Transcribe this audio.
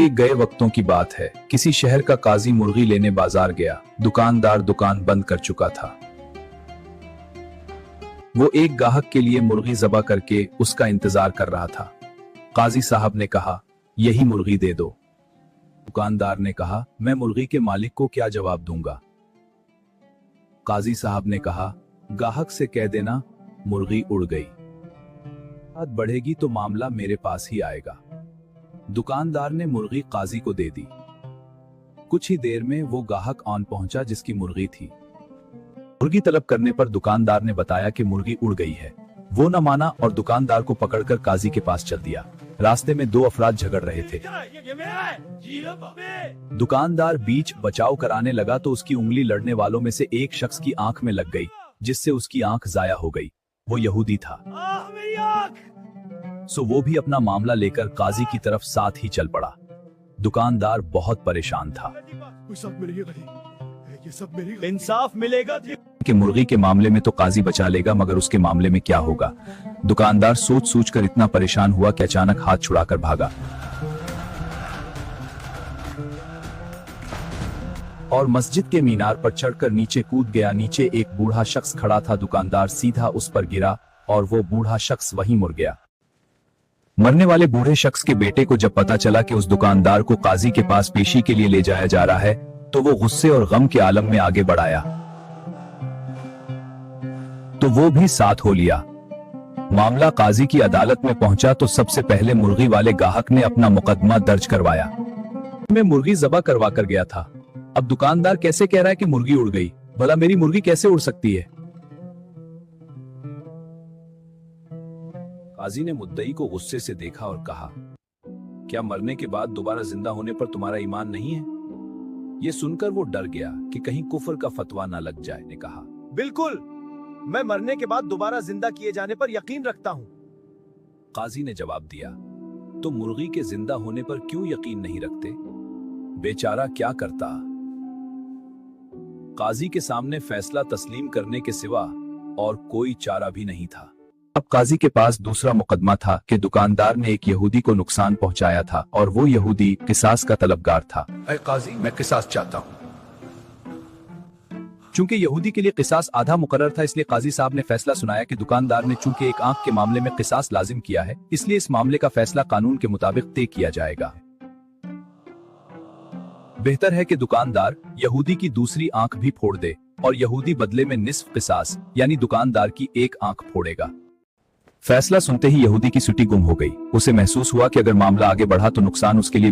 एक गए वक्तों की बात है। किसी शहर का काजी मुर्गी लेने बाजार गया। दुकानदार दुकान बंद कर चुका था। वो एक गाहक के लिए मुर्गी ज़बा करके उसका इंतजार कर रहा था। काजी साहब ने कहा, यही मुर्गी दे दो। दुकानदार ने कहा, मैं मुर्गी के मालिक को क्या जवाब दूंगा। काजी साहब ने कहा, गाहक से कह देना मुर्गी उड़ गई। बात बढ़ेगी तो मामला मेरे पास ही आएगा। दुकानदार ने मुर्गी काजी को दे दी। कुछ ही देर में वो गाहक आन पहुंचा जिसकी मुर्गी थी। मुर्गी तलब करने पर दुकानदार ने बताया कि मुर्गी उड़ गई है। वो न माना और दुकानदार को पकड़कर काजी के पास चल दिया। रास्ते में दो अफराद झगड़ रहे थे। दुकानदार बीच बचाव कराने लगा तो उसकी उंगली लड़ने वालों में से एक शख्स की आंख में लग गई, जिससे उसकी आंख जाया हो गई। वो यहूदी था। सो वो भी अपना मामला लेकर काजी की तरफ साथ ही चल पड़ा। दुकानदार बहुत परेशान था। इंसाफ मिलेगा कि मुर्गी के मामले में तो काजी बचा लेगा, मगर उसके मामले में क्या होगा। दुकानदार सोच सोच कर इतना परेशान हुआ कि अचानक हाथ छुड़ाकर भागा और मस्जिद के मीनार पर चढ़कर नीचे कूद गया। नीचे एक बूढ़ा शख्स खड़ा था। दुकानदार सीधा उस पर गिरा और वो बूढ़ा शख्स वहीं मुड़ गया। मरने वाले बूढ़े शख्स के बेटे को जब पता चला कि उस दुकानदार को काजी के पास पेशी के लिए ले जाया जा रहा है, तो वो गुस्से और गम के आलम में आगे बढ़ाया, तो वो भी साथ हो लिया। मामला काजी की अदालत में पहुंचा तो सबसे पहले मुर्गी वाले गाहक ने अपना मुकदमा दर्ज करवाया। मैं मुर्गी ज़बा करवा कर गया था। अब दुकानदार कैसे कह रहा है कि मुर्गी उड़ गई? भला मेरी मुर्गी कैसे उड़ सकती है? काजी ने मुद्दई को गुस्से से देखा और कहा, क्या मरने के बाद दोबारा जिंदा होने पर तुम्हारा ईमान नहीं है? ये सुनकर वो डर गया कि कहीं कुफर का फतवा ना लग जाए। ने कहा, बिल्कुल, मैं मरने के बाद दोबारा जिंदा किए जाने पर यकीन रखता हूँ। काजी ने जवाब दिया, तो मुर्गी के जिंदा होने पर क्यों यकीन नहीं रखते? बेचारा क्या करता। काजी के सामने फैसला तस्लीम करने के सिवा और कोई चारा भी नहीं था। अब काजी के पास दूसरा मुकदमा था कि दुकानदार ने एक यहूदी को नुकसान पहुंचाया था और वो यहूदी किसास का तलबगार था। ऐ काजी, मैं किसास चाहता हूं। चूंकि यहूदी के लिए किसास आधा मुकर्रर था, इसलिए काजी साहब ने फैसला सुनाया कि दुकानदार ने चूंकि एक आंख के मामले में किसास लाजिम किया है, इसलिए इस मामले का फैसला कानून के मुताबिक तय किया जाएगा। बेहतर है कि दुकानदार यहूदी की दूसरी आंख भी फोड़ दे और यहूदी बदले में निस्फ किसास यानी दुकानदार की एक आंख फोड़ेगा। फैसला सुनते ही यहूदी की सुटी गुम हो गई। उसे महसूस हुआ कि अगर मामला आगे बढ़ा तो नुकसान उसके लिए